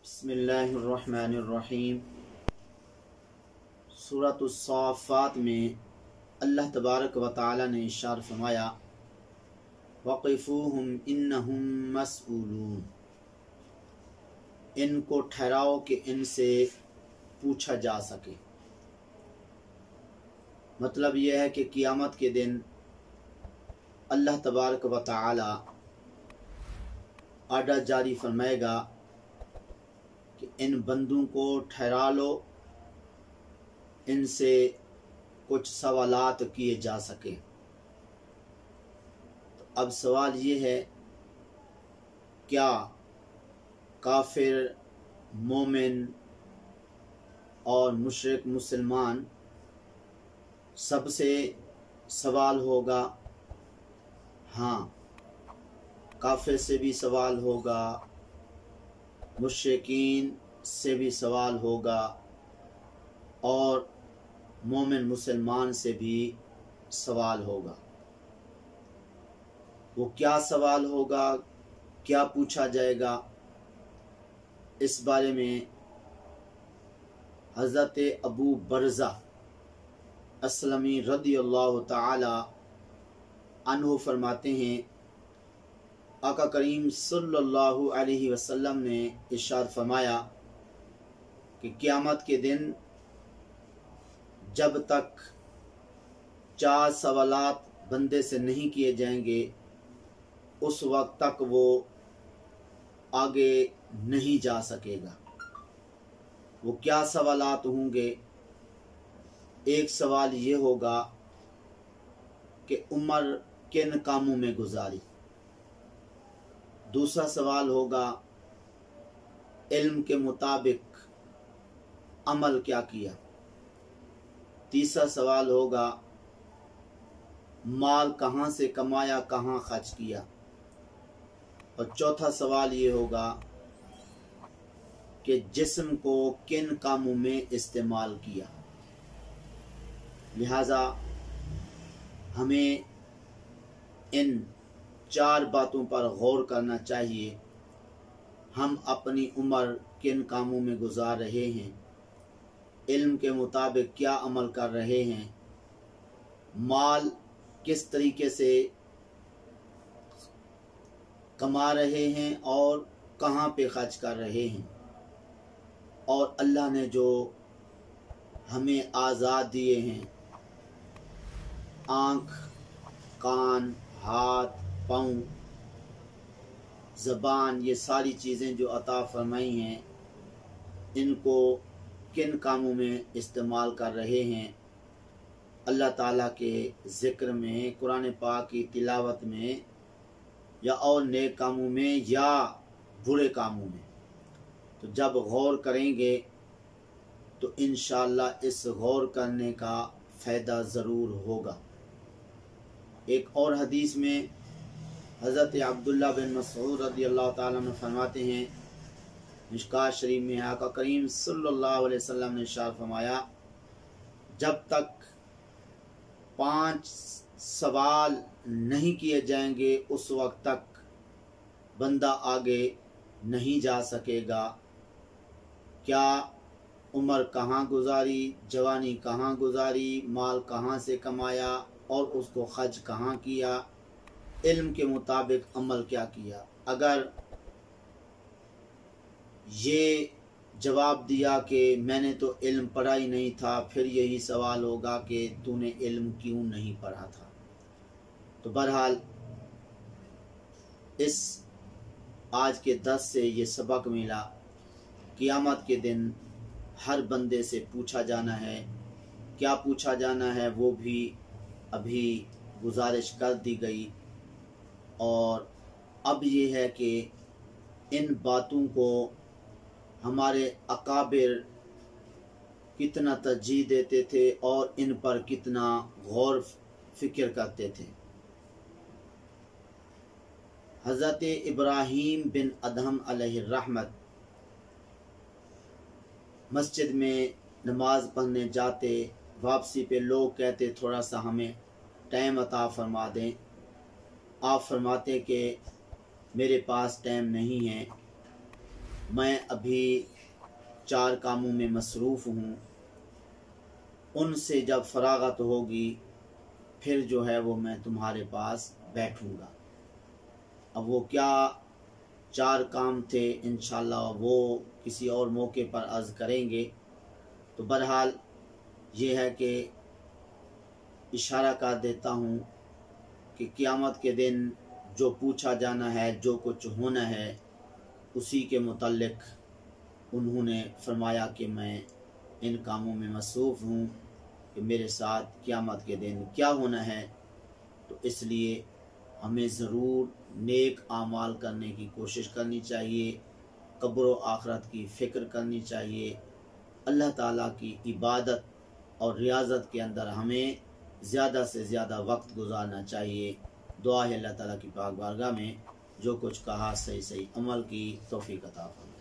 بسم اللہ الرحمن الرحیم۔ سورۃ الصافات میں اللہ تبارک و تعالی نے ارشاد فرمایا وقفوہم انہم مسئولون، ان کو ٹھہراؤ کہ ان سے پوچھا جا سکے۔ مطلب یہ ہے کہ قیامت کے دن اللہ تبارک و تعالی آرڈر جاری فرمائے گا کہ ان بندوں کو ٹھہرا لو، ان سے کچھ سوالات کیے جا سکے۔ تو اب سوال یہ ہے، کیا کافر، مومن اور مشرک مسلمان سب سے سوال ہوگا؟ ہاں، کافر سے بھی سوال ہوگا، مشرکین سے بھی سوال ہوگا، اور مومن مسلمان سے بھی سوال ہوگا۔ وہ کیا سوال ہوگا، کیا پوچھا جائے گا، اس بارے میں حضرت ابو برزہ اسلمی رضی اللہ تعالی عنہ فرماتے ہیں، آقا کریم صلی اللہ علیہ وسلم نے ارشاد فرمایا کہ قیامت کے دن جب تک 4 سوالات بندے سے نہیں کیے جائیں گے اس وقت تک وہ آگے نہیں جا سکے گا۔ وہ کیا سوالات ہوں گے؟ ایک سوال یہ ہوگا کہ عمر کن کاموں میں گزاری، دوسرا سوال ہوگا علم کے مطابق عمل کیا کیا، تیسرا سوال ہوگا مال کہاں سے کمایا، کہاں خرچ کیا، اور چوتھا سوال یہ ہوگا کہ جسم کو کن کاموں میں استعمال کیا۔ لہذا ہمیں ان 4 باتوں پر غور کرنا چاہیے۔ ہم اپنی عمر کن کاموں میں گزار رہے ہیں، علم کے مطابق کیا عمل کر رہے ہیں، مال کس طریقے سے کما رہے ہیں اور کہاں پہ خرچ کر رہے ہیں، اور اللہ نے جو ہمیں آزاد دیے ہیں، آنکھ، کان، ہاتھ، پاؤں، زبان، یہ ساری چیزیں جو عطا فرمائی ہیں، ان کو کن کاموں میں استعمال کر رہے ہیں؟ اللہ تعالیٰ کے ذکر میں، قرآن پاک کی تلاوت میں، یا اور نیک کاموں میں یا برے کاموں میں؟ تو جب غور کریں گے تو انشاءاللہ اس غور کرنے کا فائدہ ضرور ہوگا۔ ایک اور حدیث میں حضرت عبداللہ بن مسعود رضی اللہ تعالیٰ عنہ فرماتے ہیں، مشکوٰۃ شریف میں آقا کریم صلی اللہ علیہ وسلم نے ارشاد فرمایا، جب تک 5 سوال نہیں کیے جائیں گے اس وقت تک بندہ آگے نہیں جا سکے گا۔ کیا عمر کہاں گزاری، جوانی کہاں گزاری، مال کہاں سے کمایا اور اس کو خرچ کہاں کیا، علم کے مطابق عمل کیا کیا؟ اگر یہ جواب دیا کہ میں نے تو علم پڑھا ہی نہیں تھا، پھر یہی سوال ہوگا کہ تو نے علم کیوں نہیں پڑھا تھا؟ تو بہرحال اس آج کے درس سے یہ سبق ملا، قیامت کے دن ہر بندے سے پوچھا جانا ہے۔ کیا پوچھا جانا ہے وہ بھی ابھی گزارش کر دی گئی، اور اب یہ ہے کہ ان باتوں کو ہمارے اکابر کتنا ترجیح دیتے تھے اور ان پر کتنا غور فکر کرتے تھے۔ حضرت ابراہیم بن ادہم علیہ الرحمت مسجد میں نماز پڑھنے جاتے، واپسی پہ لوگ کہتے تھوڑا سا ہمیں ٹائم عطا فرما دیں۔ آپ فرماتے کہ میرے پاس ٹائم نہیں ہے، میں ابھی 4 کاموں میں مصروف ہوں، ان سے جب فراغت ہوگی پھر جو ہے وہ میں تمہارے پاس بیٹھوں گا۔ اب وہ کیا 4 کام تھے انشاءاللہ وہ کسی اور موقع پر عرض کریں گے۔ تو بہرحال یہ ہے کہ اشارہ کر دیتا ہوں کہ قیامت کے دن جو پوچھا جانا ہے، جو کچھ ہونا ہے، اسی کے متعلق انہوں نے فرمایا کہ میں ان کاموں میں مصروف ہوں کہ میرے ساتھ قیامت کے دن کیا ہونا ہے۔ تو اس لیے ہمیں ضرور نیک اعمال کرنے کی کوشش کرنی چاہیے، قبر و آخرت کی فکر کرنی چاہیے، اللہ تعالیٰ کی عبادت اور ریاضت کے اندر ہمیں زیادہ سے زیادہ وقت گزارنا چاہیے۔ دعا ہے اللہ تعالیٰ کی پاک بارگاہ میں جو کچھ کہا صحیح عمل کی توفیق عطا فرمائے۔